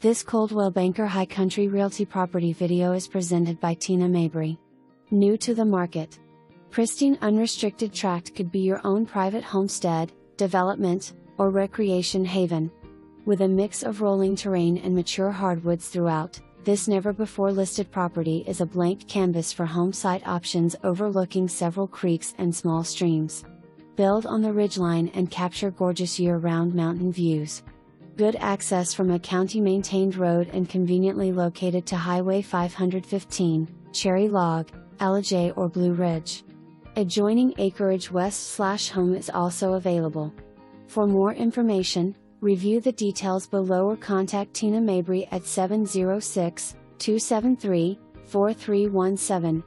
This Coldwell Banker High Country Realty property video is presented by tina.mabry. New to the market. Pristine Unrestricted Tract could be your own private homestead, development, or recreation haven. With a mix of rolling terrain and mature hardwoods throughout, this never-before-listed property is a blank canvas for home site options overlooking several creeks and small streams. Build on the ridgeline and capture gorgeous year-round mountain views. Good access from a county-maintained road and conveniently located to Highway 515, Cherry Log, Ellijay or Blue Ridge. Adjoining acreage west/home is also available. For more information, review the details below or contact tina.mabry at 706-273-4317.